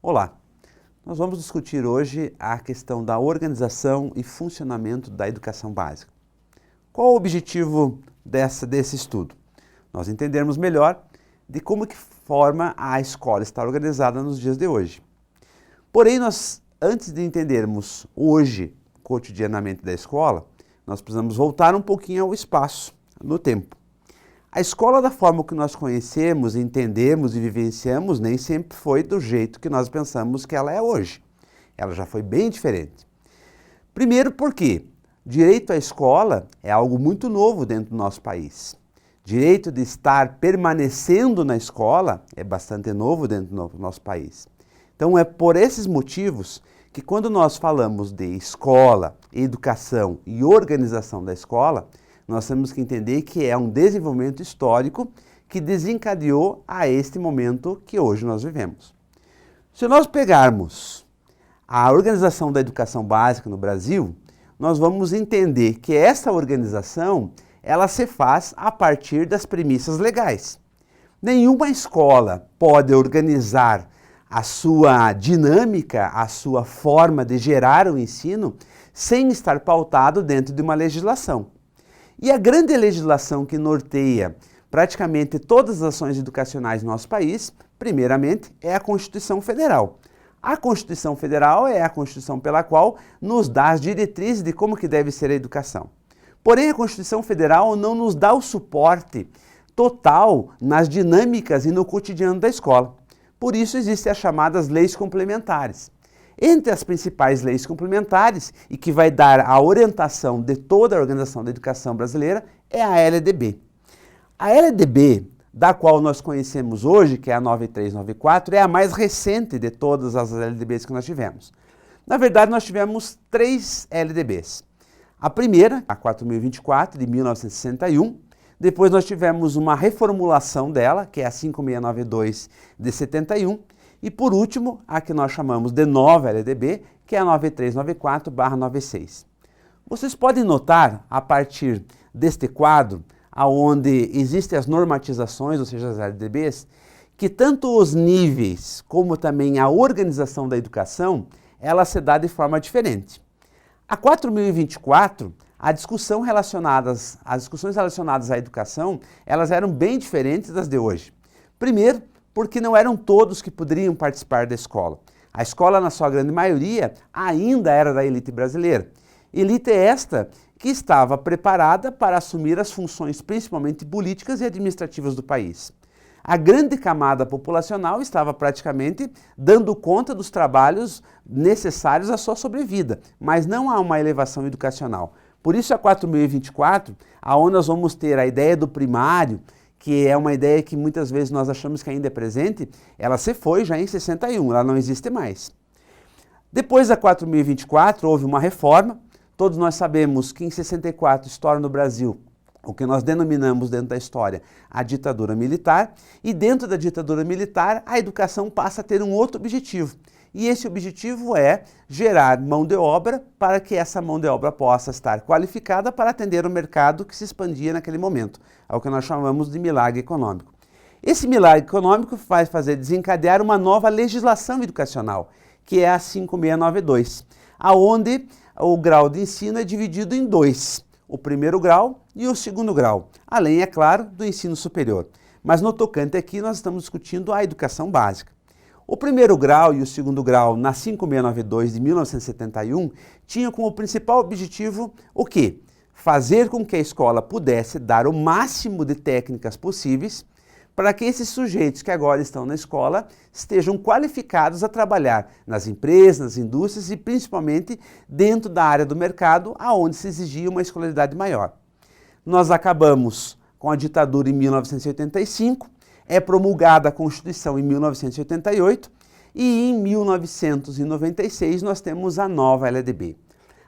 Olá, nós vamos discutir hoje a questão da organização e funcionamento da educação básica. Qual o objetivo desse estudo? Nós entendermos melhor de como que forma a escola está organizada nos dias de hoje. Porém, antes de entendermos hoje, cotidianamente da escola, nós precisamos voltar um pouquinho ao espaço, no tempo. A escola, da forma que nós conhecemos, entendemos e vivenciamos, nem sempre foi do jeito que nós pensamos que ela é hoje. Ela já foi bem diferente. Primeiro porque direito à escola é algo muito novo dentro do nosso país. Direito de estar permanecendo na escola é bastante novo dentro do nosso país. Então é por esses motivos que quando nós falamos de escola, educação e organização da escola, nós temos que entender que é um desenvolvimento histórico que desencadeou a este momento que hoje nós vivemos. Se nós pegarmos a organização da educação básica no Brasil, nós vamos entender que essa organização, ela se faz a partir das premissas legais. Nenhuma escola pode organizar a sua dinâmica, a sua forma de gerar o ensino, sem estar pautado dentro de uma legislação. E a grande legislação que norteia praticamente todas as ações educacionais no nosso país, primeiramente, é a Constituição Federal. A Constituição Federal é a Constituição pela qual nos dá as diretrizes de como que deve ser a educação. Porém, a Constituição Federal não nos dá o suporte total nas dinâmicas e no cotidiano da escola. Por isso existem as chamadas leis complementares. Entre as principais leis complementares e que vai dar a orientação de toda a organização da educação brasileira é a LDB. A LDB, da qual nós conhecemos hoje, que é a 9394, é a mais recente de todas as LDBs que nós tivemos. Na verdade, nós tivemos 3 LDBs. A primeira, a 4024, de 1961, depois nós tivemos uma reformulação dela, que é a 5692 de 71, e por último, a que nós chamamos de nova LDB, que é a 9394/96. Vocês podem notar, a partir deste quadro, onde existem as normatizações, ou seja, as LDBs, que tanto os níveis como também a organização da educação, ela se dá de forma diferente. A 4024, as discussões relacionadas à educação, elas eram bem diferentes das de hoje. Primeiro, porque não eram todos que poderiam participar da escola. A escola, na sua grande maioria, ainda era da elite brasileira. Elite esta que estava preparada para assumir as funções principalmente políticas e administrativas do país. A grande camada populacional estava praticamente dando conta dos trabalhos necessários à sua sobrevida, mas não há uma elevação educacional. Por isso a 4024, aonde nós vamos ter a ideia do primário, que é uma ideia que muitas vezes nós achamos que ainda é presente, ela se foi já em 61, ela não existe mais. Depois da 4024 houve uma reforma, todos nós sabemos que em 64 estoura no Brasil o que nós denominamos dentro da história a ditadura militar, e dentro da ditadura militar a educação passa a ter um outro objetivo. E esse objetivo é gerar mão de obra para que essa mão de obra possa estar qualificada para atender o mercado que se expandia naquele momento, ao que nós chamamos de milagre econômico. Esse milagre econômico vai fazer desencadear uma nova legislação educacional, que é a 5692, aonde o grau de ensino é dividido em 2, o primeiro grau e o segundo grau, além, é claro, do ensino superior. Mas no tocante aqui nós estamos discutindo a educação básica. O primeiro grau e o segundo grau, na 5692 de 1971, tinham como principal objetivo o quê? Fazer com que a escola pudesse dar o máximo de técnicas possíveis para que esses sujeitos que agora estão na escola estejam qualificados a trabalhar nas empresas, nas indústrias e principalmente dentro da área do mercado, aonde se exigia uma escolaridade maior. Nós acabamos com a ditadura em 1985, é promulgada a Constituição em 1988 e em 1996 nós temos a nova LDB.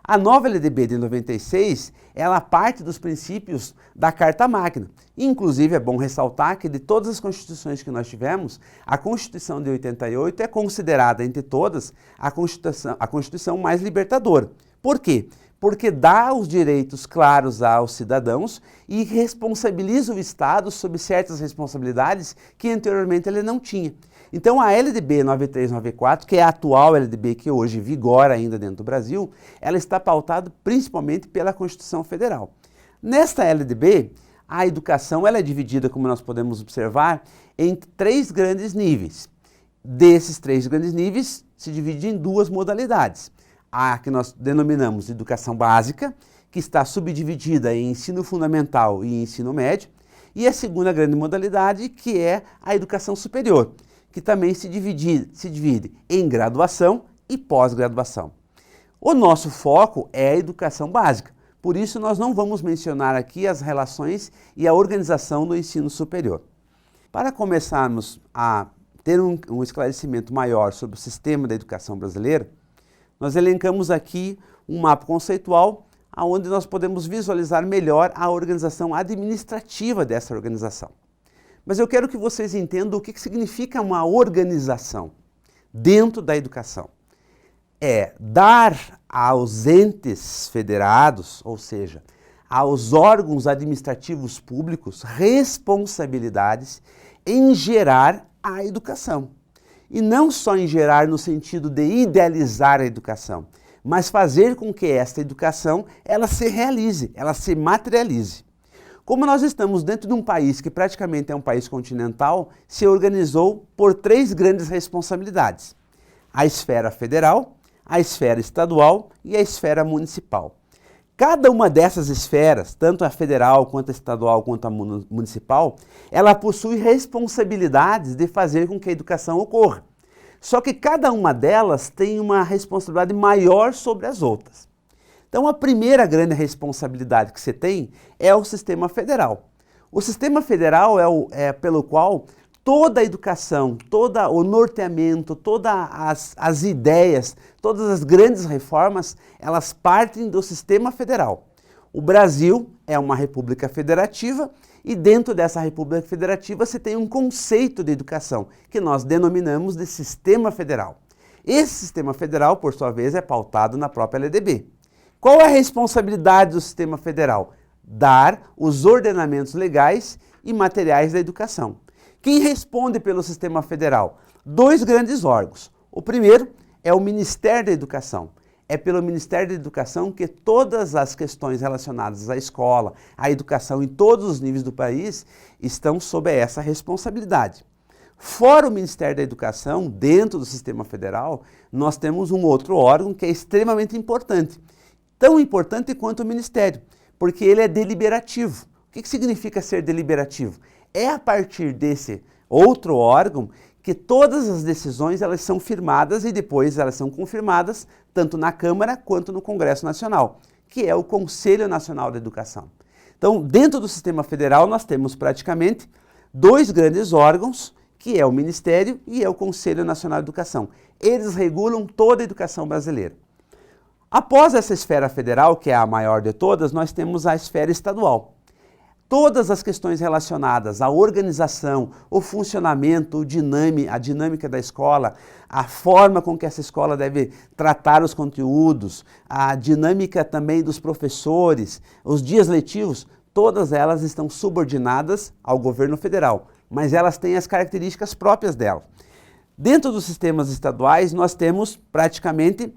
A nova LDB de 96, ela parte dos princípios da Carta Magna. Inclusive é bom ressaltar que de todas as constituições que nós tivemos, a Constituição de 88 é considerada entre todas a Constituição mais libertadora. Por quê? Porque dá os direitos claros aos cidadãos e responsabiliza o Estado sobre certas responsabilidades que anteriormente ele não tinha. Então a LDB 9394, que é a atual LDB que hoje vigora ainda dentro do Brasil, ela está pautada principalmente pela Constituição Federal. Nesta LDB, a educação ela é dividida, como nós podemos observar, em 3 grandes níveis. Desses 3 grandes níveis, se divide em 2 modalidades. A que nós denominamos educação básica, que está subdividida em ensino fundamental e ensino médio, e a segunda grande modalidade, que é a educação superior, que também se divide em graduação e pós-graduação. O nosso foco é a educação básica, por isso nós não vamos mencionar aqui as relações e a organização do ensino superior. Para começarmos a ter um esclarecimento maior sobre o sistema da educação brasileira, nós elencamos aqui um mapa conceitual onde nós podemos visualizar melhor a organização administrativa dessa organização. Mas eu quero que vocês entendam o que significa uma organização dentro da educação. É dar aos entes federados, ou seja, aos órgãos administrativos públicos, responsabilidades em gerar a educação. E não só em gerar no sentido de idealizar a educação, mas fazer com que esta educação ela se realize, ela se materialize. Como nós estamos dentro de um país que praticamente é um país continental, se organizou por 3 grandes responsabilidades: a esfera federal, a esfera estadual e a esfera municipal. Cada uma dessas esferas, tanto a federal, quanto a estadual, quanto a municipal, ela possui responsabilidades de fazer com que a educação ocorra. Só que cada uma delas tem uma responsabilidade maior sobre as outras. Então a primeira grande responsabilidade que você tem é o sistema federal. O sistema federal é pelo qual toda a educação, todo o norteamento, todas as ideias, todas as grandes reformas, elas partem do sistema federal. O Brasil é uma república federativa e dentro dessa república federativa você tem um conceito de educação que nós denominamos de sistema federal. Esse sistema federal, por sua vez, é pautado na própria LDB. Qual é a responsabilidade do sistema federal? Dar os ordenamentos legais e materiais da educação. Quem responde pelo sistema federal? 2 grandes órgãos. O primeiro é o Ministério da Educação. É pelo Ministério da Educação que todas as questões relacionadas à escola, à educação em todos os níveis do país estão sob essa responsabilidade. Fora o Ministério da Educação, dentro do sistema federal, nós temos um outro órgão que é extremamente importante. Tão importante quanto o Ministério, porque ele é deliberativo. O que significa ser deliberativo? É a partir desse outro órgão que todas as decisões elas são firmadas e depois elas são confirmadas tanto na Câmara quanto no Congresso Nacional, que é o Conselho Nacional da Educação. Então, dentro do sistema federal, nós temos praticamente 2 grandes órgãos, que é o Ministério e é o Conselho Nacional de Educação. Eles regulam toda a educação brasileira. Após essa esfera federal, que é a maior de todas, nós temos a esfera estadual. Todas as questões relacionadas à organização, o funcionamento, a dinâmica da escola, a forma com que essa escola deve tratar os conteúdos, a dinâmica também dos professores, os dias letivos, todas elas estão subordinadas ao governo federal, mas elas têm as características próprias dela. Dentro dos sistemas estaduais, nós temos praticamente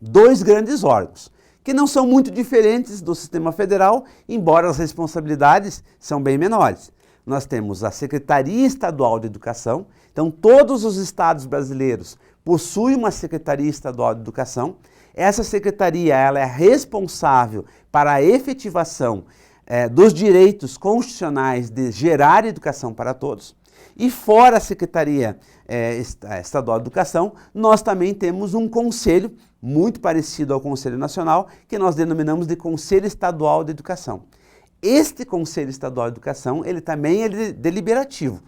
2 grandes órgãos, que não são muito diferentes do sistema federal, embora as responsabilidades são bem menores. Nós temos a Secretaria Estadual de Educação, então todos os estados brasileiros possuem uma Secretaria Estadual de Educação. Essa secretaria ela é responsável para a efetivação dos direitos constitucionais de gerar educação para todos. E fora a Secretaria Estadual de Educação, nós também temos um conselho muito parecido ao Conselho Nacional, que nós denominamos de Conselho Estadual de Educação. Este Conselho Estadual de Educação, ele também é deliberativo.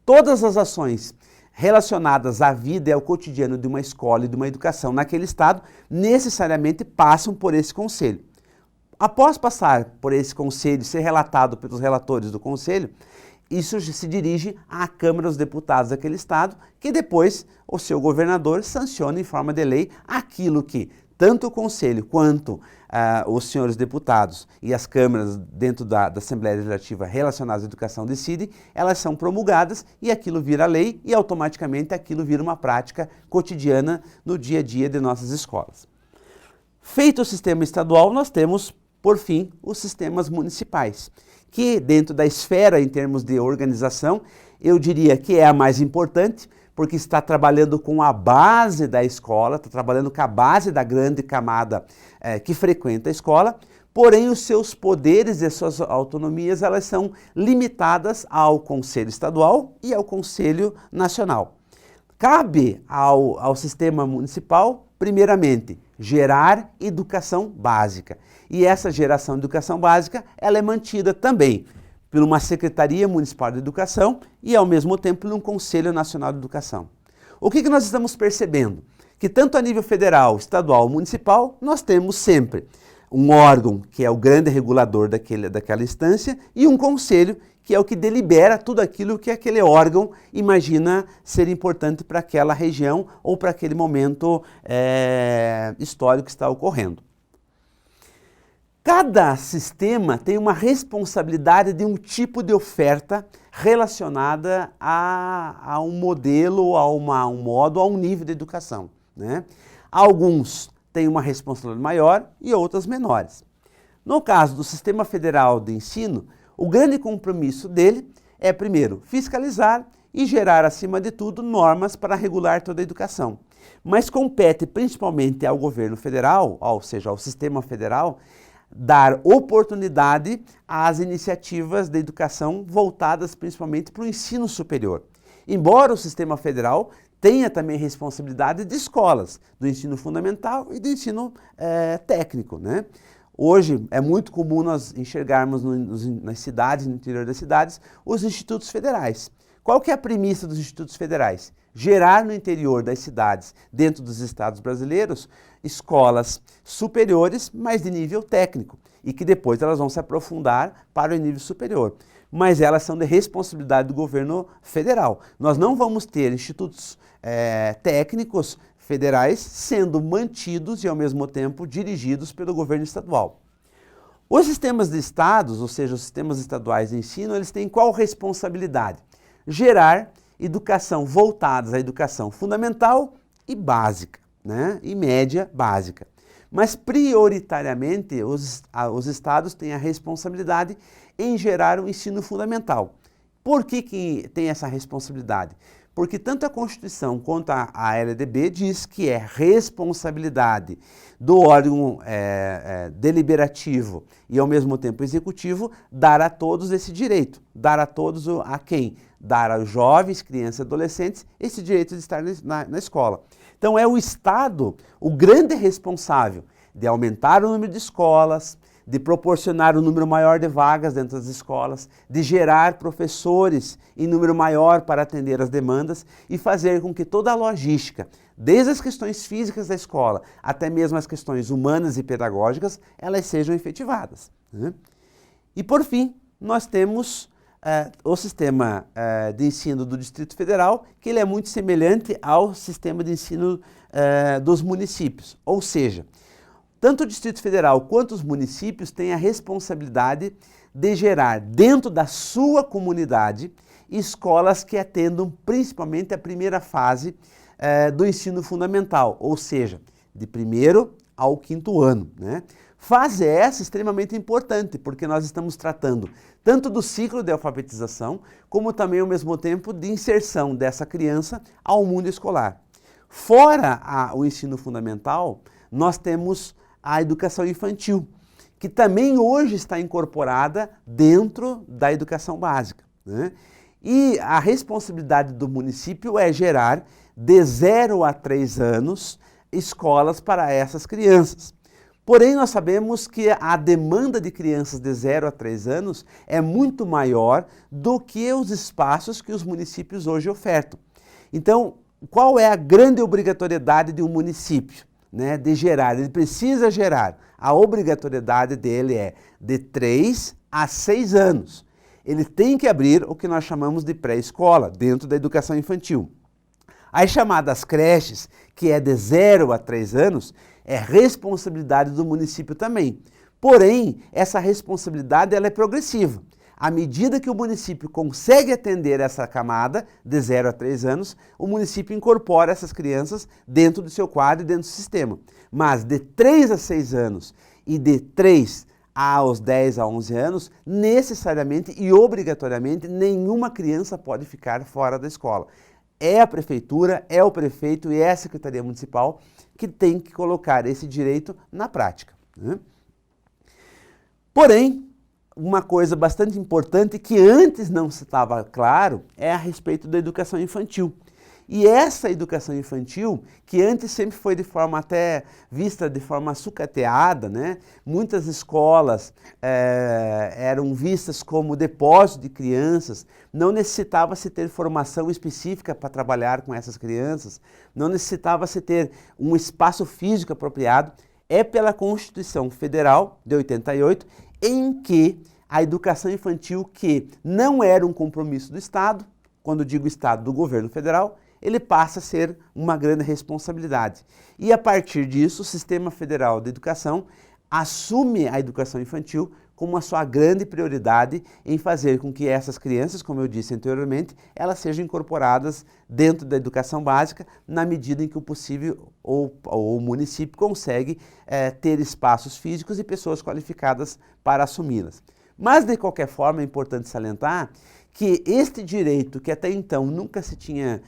Todas as ações relacionadas à vida e ao cotidiano de uma escola e de uma educação naquele estado, necessariamente passam por esse conselho. Após passar por esse conselho e ser relatado pelos relatores do conselho, isso se dirige à Câmara dos Deputados daquele estado, que depois o seu governador sanciona em forma de lei aquilo que tanto o Conselho quanto os senhores deputados e as câmaras dentro da Assembleia Legislativa relacionadas à educação decidem, elas são promulgadas e aquilo vira lei e automaticamente aquilo vira uma prática cotidiana no dia a dia de nossas escolas. Feito o sistema estadual, nós temos, por fim, os sistemas municipais, que dentro da esfera em termos de organização, eu diria que é a mais importante, porque está trabalhando com a base da escola, está trabalhando com a base da grande camada que frequenta a escola, porém os seus poderes e as suas autonomias elas são limitadas ao Conselho Estadual e ao Conselho Nacional. Cabe ao sistema municipal, primeiramente, gerar educação básica. E essa geração de educação básica ela é mantida também por uma Secretaria Municipal de Educação e, ao mesmo tempo, por um Conselho Nacional de Educação. O que nós estamos percebendo? Que tanto a nível federal, estadual, municipal, nós temos sempre um órgão que é o grande regulador daquela instância e um conselho que é o que delibera tudo aquilo que aquele órgão imagina ser importante para aquela região ou para aquele momento histórico que está ocorrendo. Cada sistema tem uma responsabilidade de um tipo de oferta relacionada a um modelo, a um modo, a um nível de educação, né? Alguns têm uma responsabilidade maior e outras menores. No caso do Sistema Federal de Ensino, o grande compromisso dele é, primeiro, fiscalizar e gerar, acima de tudo, normas para regular toda a educação. Mas compete principalmente ao governo federal, ou seja, ao sistema federal, dar oportunidade às iniciativas de educação voltadas principalmente para o ensino superior. Embora o sistema federal tenha também responsabilidade de escolas, do ensino fundamental e do ensino técnico, né? Hoje é muito comum nós enxergarmos nas cidades, no interior das cidades, os institutos federais. Qual que é a premissa dos institutos federais? Gerar no interior das cidades, dentro dos estados brasileiros, escolas superiores, mas de nível técnico, e que depois elas vão se aprofundar para o nível superior. Mas elas são de responsabilidade do governo federal. Nós não vamos ter institutos técnicos federais sendo mantidos e, ao mesmo tempo, dirigidos pelo governo estadual. Os sistemas de estados, ou seja, os sistemas estaduais de ensino, eles têm qual responsabilidade? Gerar educação voltadas à educação fundamental e básica, né? E média básica. Mas, prioritariamente, os estados têm a responsabilidade em gerar o ensino fundamental. Por que tem essa responsabilidade? Porque tanto a Constituição quanto a LDB diz que é responsabilidade do órgão deliberativo e, ao mesmo tempo, executivo, dar a todos esse direito. Dar a todos a quem? Dar aos jovens, crianças e adolescentes esse direito de estar na escola. Então é o Estado o grande responsável de aumentar o número de escolas, de proporcionar um número maior de vagas dentro das escolas, de gerar professores em número maior para atender as demandas e fazer com que toda a logística, desde as questões físicas da escola até mesmo as questões humanas e pedagógicas, elas sejam efetivadas, né? E por fim, nós temos o sistema de ensino do Distrito Federal, que ele é muito semelhante ao sistema de ensino dos municípios, ou seja, tanto o Distrito Federal quanto os municípios têm a responsabilidade de gerar dentro da sua comunidade escolas que atendam principalmente a primeira fase do ensino fundamental, ou seja, de 1º ao 5º ano, né? Fase essa extremamente importante, porque nós estamos tratando tanto do ciclo de alfabetização, como também, ao mesmo tempo, de inserção dessa criança ao mundo escolar. Fora o ensino fundamental, nós temos a educação infantil, que também hoje está incorporada dentro da educação básica, né? E a responsabilidade do município é gerar, de 0 a 3 anos, escolas para essas crianças. Porém, nós sabemos que a demanda de crianças de 0 a 3 anos é muito maior do que os espaços que os municípios hoje ofertam. Então, qual é a grande obrigatoriedade de um município, né, de gerar? Ele precisa gerar. A obrigatoriedade dele é de 3 a 6 anos. Ele tem que abrir o que nós chamamos de pré-escola, dentro da educação infantil. As chamadas creches, que é de 0 a 3 anos, é responsabilidade do município também. Porém, essa responsabilidade ela é progressiva. À medida que o município consegue atender essa camada, de 0 a 3 anos, o município incorpora essas crianças dentro do seu quadro e dentro do sistema. Mas de 3 a 6 anos e de 3 aos 10 a 11 anos, necessariamente e obrigatoriamente, nenhuma criança pode ficar fora da escola. É a prefeitura, é o prefeito e é a Secretaria Municipal que tem que colocar esse direito na prática, né? Porém, uma coisa bastante importante que antes não estava claro é a respeito da educação infantil. E essa educação infantil, que antes sempre foi de forma até vista de forma sucateada, né? Muitas escolas eram vistas como depósito de crianças, não necessitava-se ter formação específica para trabalhar com essas crianças, não necessitava-se ter um espaço físico apropriado. É pela Constituição Federal de 88 em que a educação infantil, que não era um compromisso do Estado, quando digo Estado, do governo federal, ele passa a ser uma grande responsabilidade. E a partir disso, o Sistema Federal de Educação assume a educação infantil como a sua grande prioridade em fazer com que essas crianças, como eu disse anteriormente, elas sejam incorporadas dentro da educação básica na medida em que o possível ou o município consegue ter espaços físicos e pessoas qualificadas para assumi-las. Mas, de qualquer forma, é importante salientar que este direito, que até então nunca se tinha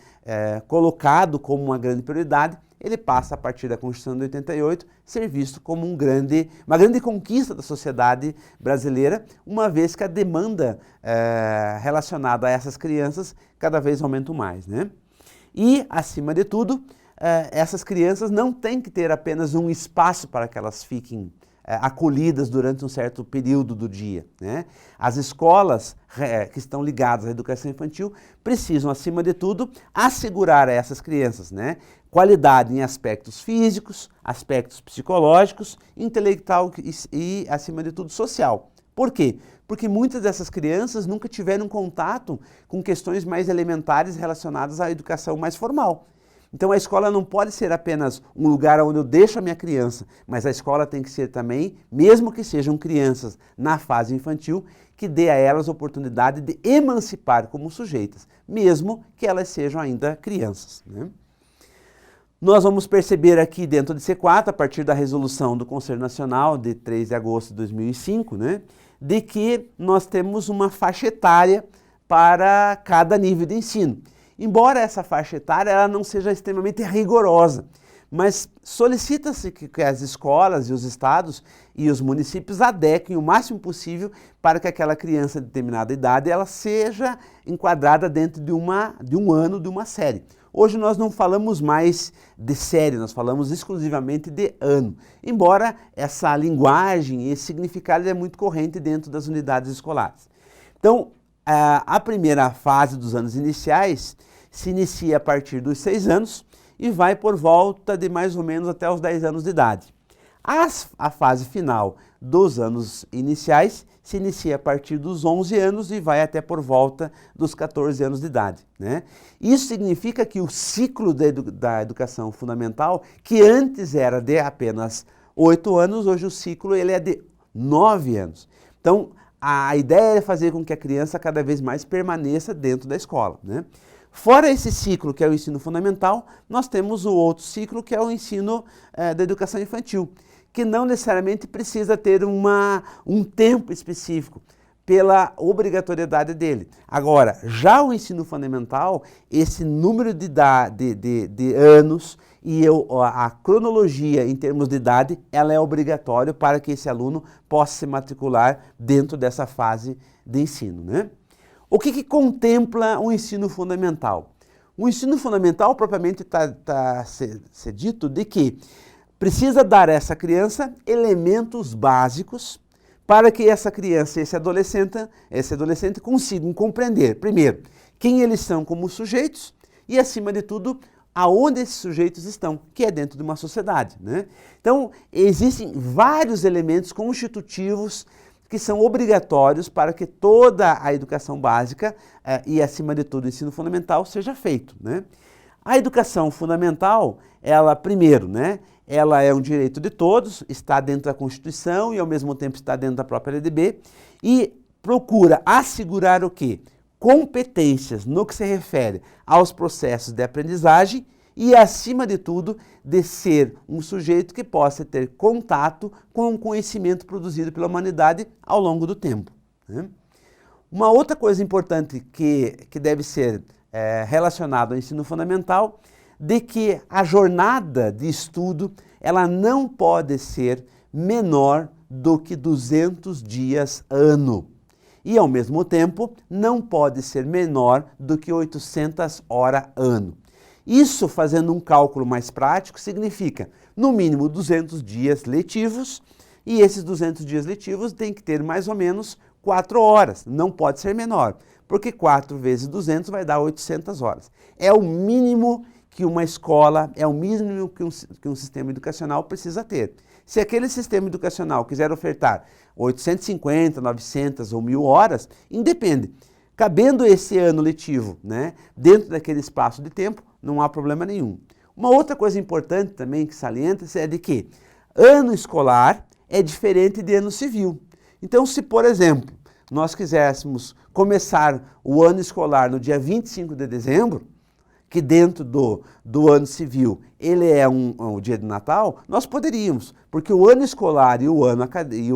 colocado como uma grande prioridade, ele passa, a partir da Constituição de 88, ser visto como uma grande conquista da sociedade brasileira, uma vez que a demanda relacionada a essas crianças cada vez aumenta mais, né? E, acima de tudo, essas crianças não têm que ter apenas um espaço para que elas fiquem acolhidas durante um certo período do dia, né? As escolas que estão ligadas à educação infantil precisam, acima de tudo, assegurar a essas crianças, né, qualidade em aspectos físicos, aspectos psicológicos, intelectual e, acima de tudo, social. Por quê? Porque muitas dessas crianças nunca tiveram contato com questões mais elementares relacionadas à educação mais formal. Então a escola não pode ser apenas um lugar onde eu deixo a minha criança, mas a escola tem que ser também, mesmo que sejam crianças na fase infantil, que dê a elas a oportunidade de emancipar como sujeitas, mesmo que elas sejam ainda crianças, né? Nós vamos perceber aqui dentro de C4, a partir da resolução do Conselho Nacional de 3 de agosto de 2005, né, de que nós temos uma faixa etária para cada nível de ensino. Embora essa faixa etária ela não seja extremamente rigorosa, mas solicita-se que as escolas e os estados e os municípios adequem o máximo possível para que aquela criança de determinada idade ela seja enquadrada dentro de um ano de uma série. Hoje nós não falamos mais de série, nós falamos exclusivamente de ano, embora essa linguagem e esse significado é muito corrente dentro das unidades escolares. Então, a primeira fase dos anos iniciais se inicia a partir dos 6 anos e vai por volta de mais ou menos até os 10 anos de idade. A fase final dos anos iniciais se inicia a partir dos 11 anos e vai até por volta dos 14 anos de idade, né? Isso significa que o ciclo da educação fundamental, que antes era de apenas 8 anos, hoje o ciclo ele é de 9 anos. Então, a ideia é fazer com que a criança cada vez mais permaneça dentro da escola, né? Fora esse ciclo, que é o ensino fundamental, nós temos o outro ciclo, que é o ensino da educação infantil, que não necessariamente precisa ter um tempo específico pela obrigatoriedade dele. Agora, já o ensino fundamental, esse número de anos e a cronologia em termos de idade, ela é obrigatória para que esse aluno possa se matricular dentro dessa fase de ensino, né? O que contempla o ensino fundamental? O ensino fundamental, propriamente está ser dito de que precisa dar a essa criança elementos básicos para que essa criança e esse adolescente consigam compreender, primeiro, quem eles são como sujeitos e, acima de tudo, aonde esses sujeitos estão, que é dentro de uma sociedade, né? Então, existem vários elementos constitutivos que são obrigatórios para que toda a educação básica e, acima de tudo, o ensino fundamental seja feito, né? A educação fundamental, ela primeiro, né, ela é um direito de todos, está dentro da Constituição e ao mesmo tempo está dentro da própria LDB e procura assegurar o quê? Competências no que se refere aos processos de aprendizagem e, acima de tudo, de ser um sujeito que possa ter contato com o conhecimento produzido pela humanidade ao longo do tempo, né? Uma outra coisa importante que deve ser relacionada ao ensino fundamental, de que a jornada de estudo ela não pode ser menor do que 200 dias ano. E, ao mesmo tempo, não pode ser menor do que 800 horas ano. Isso, fazendo um cálculo mais prático, significa, no mínimo, 200 dias letivos, e esses 200 dias letivos têm que ter mais ou menos 4 horas, não pode ser menor, porque 4 vezes 200 vai dar 800 horas. É o mínimo que uma escola, é o mínimo que um sistema educacional precisa ter. Se aquele sistema educacional quiser ofertar 850, 900 ou 1.000 horas, independe. Cabendo esse ano letivo, né, dentro daquele espaço de tempo, não há problema nenhum. Uma outra coisa importante também que salienta-se é de que ano escolar é diferente de ano civil. Então, se, por exemplo, nós quiséssemos começar o ano escolar no dia 25 de dezembro, que dentro do ano civil ele é o dia de Natal, nós poderíamos, porque o ano escolar e o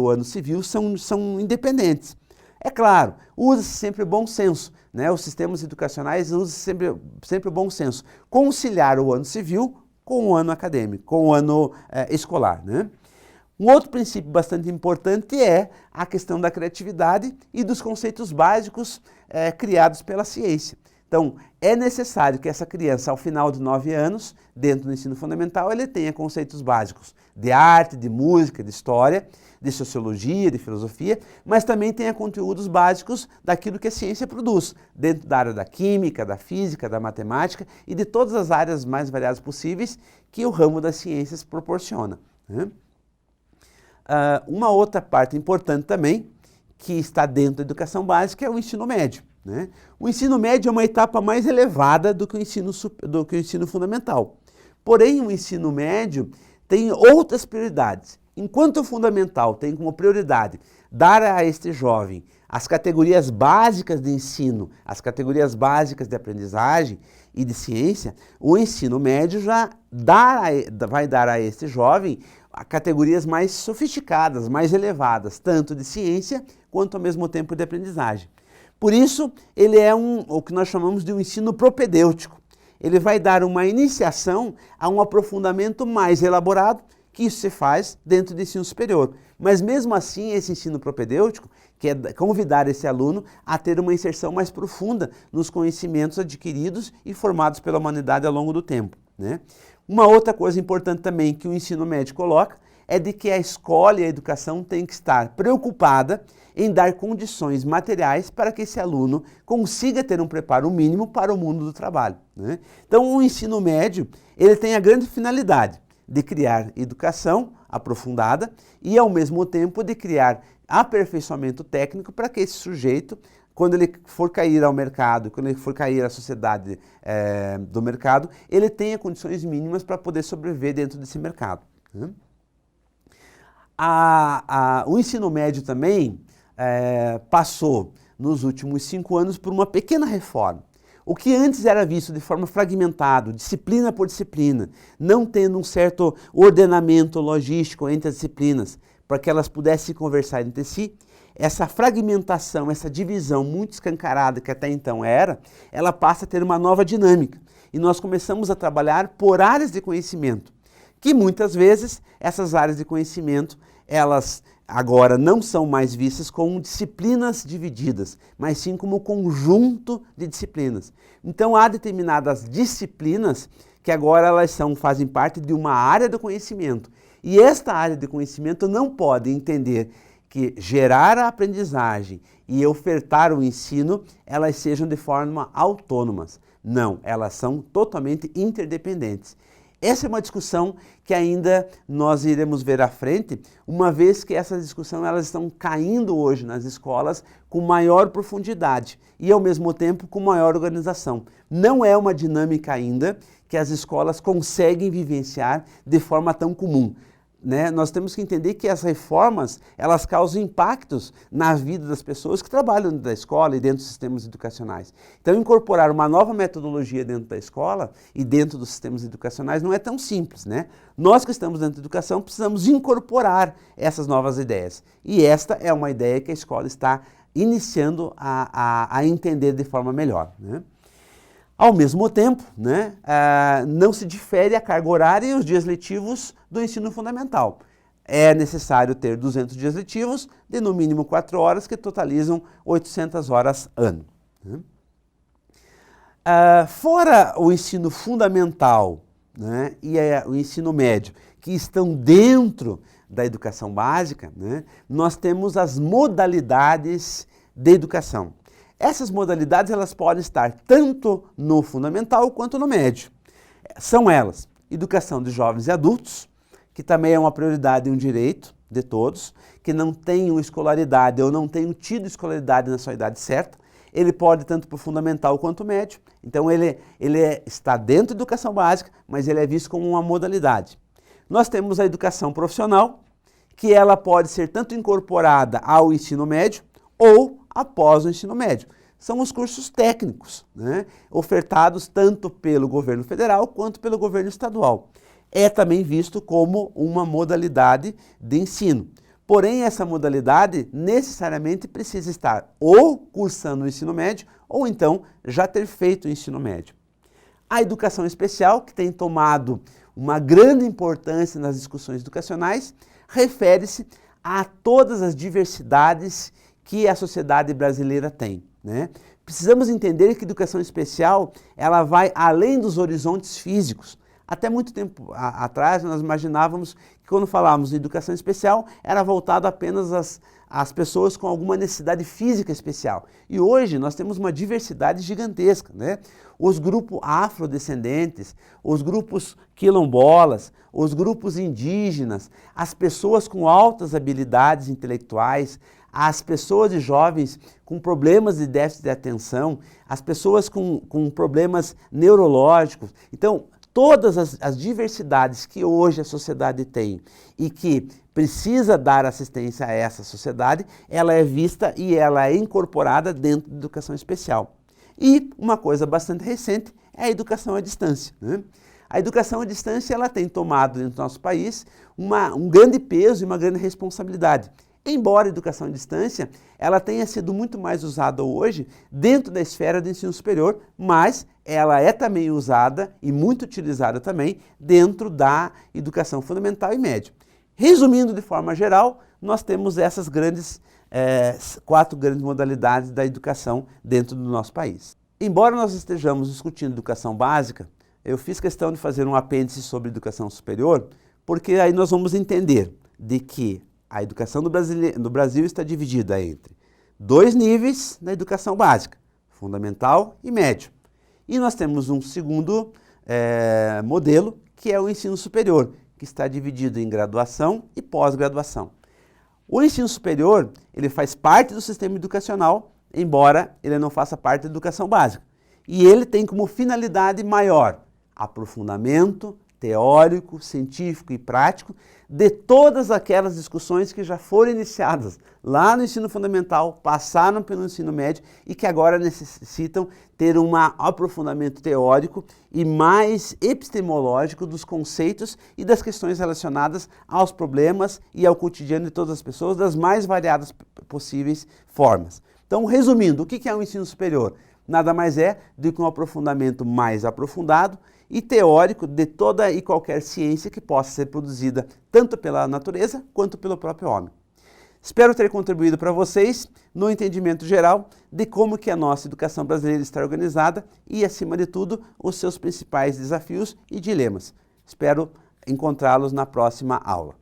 ano civil são independentes. É claro, usa-se sempre bom senso, né? Os sistemas educacionais usam sempre o bom senso. Conciliar o ano civil com o ano acadêmico, com o ano escolar, né? Um outro princípio bastante importante é a questão da criatividade e dos conceitos básicos criados pela ciência. Então, é necessário que essa criança, ao final de 9 anos, dentro do ensino fundamental, ele tenha conceitos básicos de arte, de música, de história, de sociologia, de filosofia, mas também tenha conteúdos básicos daquilo que a ciência produz, dentro da área da química, da física, da matemática e de todas as áreas mais variadas possíveis que o ramo das ciências proporciona, né? Uma outra parte importante também, que está dentro da educação básica, é o ensino médio, né? O ensino médio é uma etapa mais elevada do que o ensino fundamental. Porém, o ensino médio tem outras prioridades. Enquanto o fundamental tem como prioridade dar a este jovem as categorias básicas de ensino, as categorias básicas de aprendizagem e de ciência, o ensino médio já vai dar a este jovem categorias mais sofisticadas, mais elevadas, tanto de ciência quanto ao mesmo tempo de aprendizagem. Por isso, ele é o que nós chamamos de um ensino propedêutico. Ele vai dar uma iniciação a um aprofundamento mais elaborado, que isso se faz dentro do ensino superior. Mas mesmo assim, esse ensino propedêutico, que é convidar esse aluno a ter uma inserção mais profunda nos conhecimentos adquiridos e formados pela humanidade ao longo do tempo, né? Uma outra coisa importante também que o ensino médio coloca é de que a escola e a educação têm que estar preocupada em dar condições materiais para que esse aluno consiga ter um preparo mínimo para o mundo do trabalho, né? Então, o ensino médio ele tem a grande finalidade de criar educação aprofundada e, ao mesmo tempo, de criar aperfeiçoamento técnico para que esse sujeito, quando ele for cair ao mercado, quando ele for cair à sociedade do mercado, ele tenha condições mínimas para poder sobreviver dentro desse mercado, né? O ensino médio também passou, nos últimos 5 anos, por uma pequena reforma. O que antes era visto de forma fragmentada, disciplina por disciplina, não tendo um certo ordenamento logístico entre as disciplinas, para que elas pudessem conversar entre si, essa fragmentação, essa divisão muito escancarada que até então era, ela passa a ter uma nova dinâmica. E nós começamos a trabalhar por áreas de conhecimento, que muitas vezes essas áreas de conhecimento, elas agora não são mais vistas como disciplinas divididas, mas sim como conjunto de disciplinas. Então há determinadas disciplinas que agora elas fazem parte de uma área do conhecimento. E esta área de conhecimento não pode entender que gerar a aprendizagem e ofertar o ensino, elas sejam de forma autônomas. Não, elas são totalmente interdependentes. Essa é uma discussão que ainda nós iremos ver à frente, uma vez que essas discussões elas estão caindo hoje nas escolas com maior profundidade e, ao mesmo tempo, com maior organização. Não é uma dinâmica ainda que as escolas conseguem vivenciar de forma tão comum. Né? Nós temos que entender que as reformas, elas causam impactos na vida das pessoas que trabalham dentro da escola e dentro dos sistemas educacionais. Então, incorporar uma nova metodologia dentro da escola e dentro dos sistemas educacionais não é tão simples, né? Nós que estamos dentro da educação precisamos incorporar essas novas ideias. E esta é uma ideia que a escola está iniciando a entender de forma melhor, né? Ao mesmo tempo, né, não se difere a carga horária e os dias letivos do ensino fundamental. É necessário ter 200 dias letivos de no mínimo 4 horas, que totalizam 800 horas ano. Né? Fora o ensino fundamental, né, e o ensino médio, que estão dentro da educação básica, né, nós temos as modalidades de educação. Essas modalidades elas podem estar tanto no fundamental quanto no médio. São elas: educação de jovens e adultos, que também é uma prioridade e um direito de todos, que não tenham escolaridade ou não tenham tido escolaridade na sua idade certa. Ele pode tanto para o fundamental quanto o médio. Então ele está dentro da educação básica, mas ele é visto como uma modalidade. Nós temos a educação profissional, que ela pode ser tanto incorporada ao ensino médio ou após o ensino médio. São os cursos técnicos, né, ofertados tanto pelo governo federal quanto pelo governo estadual. É também visto como uma modalidade de ensino. Porém, essa modalidade necessariamente precisa estar ou cursando o ensino médio ou então já ter feito o ensino médio. A educação especial, que tem tomado uma grande importância nas discussões educacionais, refere-se a todas as diversidades que a sociedade brasileira tem, né? Precisamos entender que a educação especial ela vai além dos horizontes físicos. Até muito tempo atrás nós imaginávamos que quando falávamos de educação especial era voltado apenas às pessoas com alguma necessidade física especial. E hoje nós temos uma diversidade gigantesca, né? Os grupos afrodescendentes, os grupos quilombolas, os grupos indígenas, as pessoas com altas habilidades intelectuais, as pessoas e jovens com problemas de déficit de atenção, as pessoas com problemas neurológicos. Então, todas as diversidades que hoje a sociedade tem e que precisa dar assistência a essa sociedade, ela é vista e ela é incorporada dentro da educação especial. E uma coisa bastante recente é a educação à distância, né? A educação à distância ela tem tomado dentro do nosso país um grande peso e uma grande responsabilidade. Embora a educação à distância ela tenha sido muito mais usada hoje dentro da esfera do ensino superior, mas ela é também usada e muito utilizada também dentro da educação fundamental e média. Resumindo de forma geral, nós temos essas quatro grandes modalidades da educação dentro do nosso país. Embora nós estejamos discutindo educação básica, eu fiz questão de fazer um apêndice sobre educação superior, porque aí nós vamos entender de que a educação do Brasil está dividida entre 2 níveis na educação básica, fundamental e médio. E nós temos um segundo modelo, que é o ensino superior, que está dividido em graduação e pós-graduação. O ensino superior, ele faz parte do sistema educacional, embora ele não faça parte da educação básica. E ele tem como finalidade maior aprofundamento teórico, científico e prático de todas aquelas discussões que já foram iniciadas lá no ensino fundamental, passaram pelo ensino médio e que agora necessitam ter um aprofundamento teórico e mais epistemológico dos conceitos e das questões relacionadas aos problemas e ao cotidiano de todas as pessoas, das mais variadas possíveis formas. Então, resumindo, o que é um ensino superior? Nada mais é do que um aprofundamento mais aprofundado e teórico de toda e qualquer ciência que possa ser produzida tanto pela natureza quanto pelo próprio homem. Espero ter contribuído para vocês no entendimento geral de como que a nossa educação brasileira está organizada e, acima de tudo, os seus principais desafios e dilemas. Espero encontrá-los na próxima aula.